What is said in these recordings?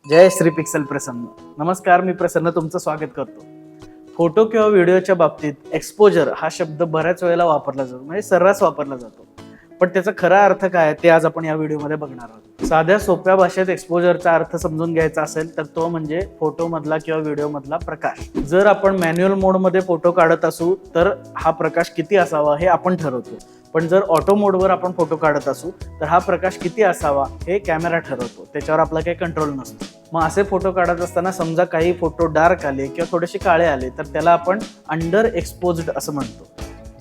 जय Shri pixel प्रसन्न. नमस्कार, मी प्रसन्न तुमचं स्वागत करतो. फोटो किंवा व्हिडिओच्या बाबतीत एक्सपोजर हा शब्द बऱ्याच वेळेला वापरला जातो, म्हणजे सर्रास वापरला जातो. पण त्याचा खरा अर्थ काय ते आज आपण या व्हिडिओमध्ये बघणार आहोत. साध्या सोप्या भाषेत एक्सपोजरचा अर्थ समजून घ्यायचा असेल तर तो म्हणजे फोटो मधला किंवा व्हिडिओ मधला प्रकाश. जर आपण मॅन्युअल मोड मध्ये फोटो काढत असू तर हा प्रकाश किती असावा हे आपण ठरवतो. पण जर ऑटो मोडवर आपण फोटो काढत असू तर हा प्रकाश किती असावा हे कॅमेरा ठरवतो, त्याच्यावर आपला काही कंट्रोल नसतो. मग असे फोटो काढत असताना समजा काही फोटो डार्क आले किंवा थोडेसे काळे आले तर त्याला आपण अंडर एक्सपोज्ड असं म्हणतो.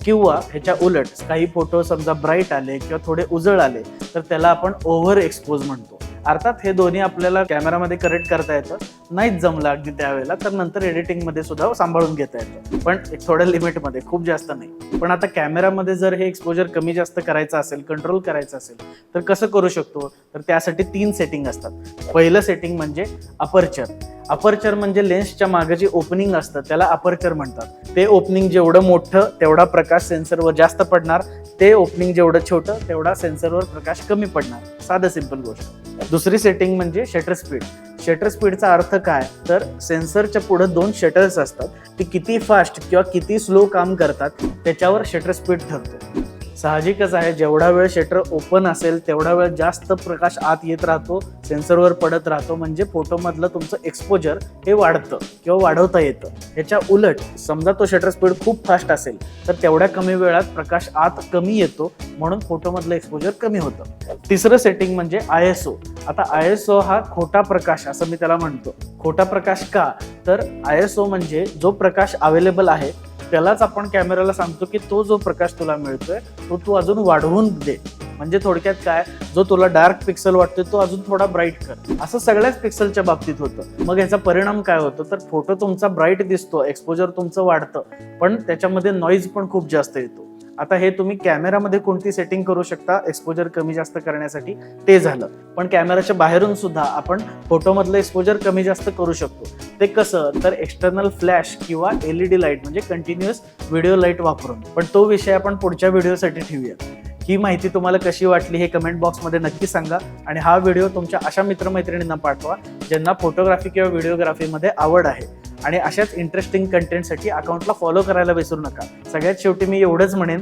किंवा ह्याच्या उलट काही फोटो समजा ब्राईट आले किंवा थोडे उजळ आले तर त्याला आपण ओव्हर एक्सपोज म्हणतो. अर्थात हे दोन्ही आपल्याला कॅमेरामध्ये करेक्ट करता येतं. नाहीच जमलं अगदी त्यावेळेला तर नंतर एडिटिंगमध्ये सुद्धा सांभाळून घेता येतं, पण एक थोड्या लिमिटमध्ये, खूप जास्त नाही. पण आता कॅमेरामध्ये जर हे एक्सपोजर कमी जास्त करायचं असेल, कंट्रोल करायचं असेल तर कसं करू शकतो? तर त्यासाठी 3 सेटिंग असतात. पहिलं सेटिंग म्हणजे अपर्चर. अपर्चर म्हणजे लेन्सच्या मागे जे ओपनिंग असतं त्याला अपर्चर म्हणतात. ते ओपनिंग जेवढं मोठं तेवढा प्रकाश सेन्सरवर जास्त पडणार, ते ओपनिंग जेवढं छोटं तेवढा सेन्सरवर प्रकाश कमी पडणार. साधं सिंपल गोष्ट. दुसरी सेटिंग म्हणजे शटर स्पीड. शटर स्पीडचा अर्थ काय तर सेन्सरच्या पुढे 2 शटर्स असतात. ती किती फास्ट किंवा किती स्लो काम करतात त्याच्यावर शटर स्पीड ठरतो. साहजिकच आहे, जेवढा वेळ शटर ओपन असेल तेवढा वेळ जास्त प्रकाश आत येत राहतो, सेन्सरवर पडत राहतो, म्हणजे फोटोमधलं तुमचं एक्सपोजर हे वाढतं किंवा वाढवता येतं. ह्याच्या उलट समजा तो शटर स्पीड खूप फास्ट असेल तर तेवढ्या कमी वेळात प्रकाश आत कमी येतो, म्हणून फोटोमधलं एक्सपोजर कमी होतं. तिसरं सेटिंग म्हणजे ISO. आता ISO हा खोटा प्रकाश असं मी त्याला म्हणतो. खोटा प्रकाश का तर ISO म्हणजे जो प्रकाश अवेलेबल आहे त्यालाच आपण कॅमेराला सांगतो की तो जो प्रकाश तुला मिळतोय तो तू अजून वाढवून दे. म्हणजे थोडक्यात काय, जो तुला डार्क पिक्सल वाटतोय तो अजून थोडा ब्राईट कर. असं सगळ्याच पिक्सलच्या बाबतीत होतं. मग याचा परिणाम काय होतो तर फोटो तुमचा ब्राईट दिसतो, एक्सपोजर तुमचं वाढतं, पण त्याच्यामध्ये नॉईज पण खूप जास्त येतो. आता हे तुम्ही कॅमेरामध्ये कोणती सेटिंग करू शकता एक्सपोजर कमी जास्त करण्यासाठी ते झालं. पण कॅमेराच्या बाहेरून सुद्धा आपण फोटोमधलं एक्सपोजर कमी जास्त करू शकतो. ते कसं तर एक्सटर्नल फ्लॅश किंवा LED लाईट म्हणजे कंटिन्युअस व्हिडिओ लाईट वापरून. पण तो विषय आपण पुढच्या व्हिडिओसाठी ठेवूया. ही माहिती तुम्हाला कशी वाटली हे कमेंट बॉक्समध्ये नक्की सांगा. आणि हा व्हिडिओ तुमच्या अशा मित्रमैत्रिणींना पाठवा ज्यांना फोटोग्राफी किंवा व्हिडिओग्राफीमध्ये आवड आहे. आणि अशाच इंटरेस्टिंग कंटेंटसाठी अकाउंटला फॉलो करायला विसरू नका. सगळ्यात शेवटी मी एवढंच म्हणेन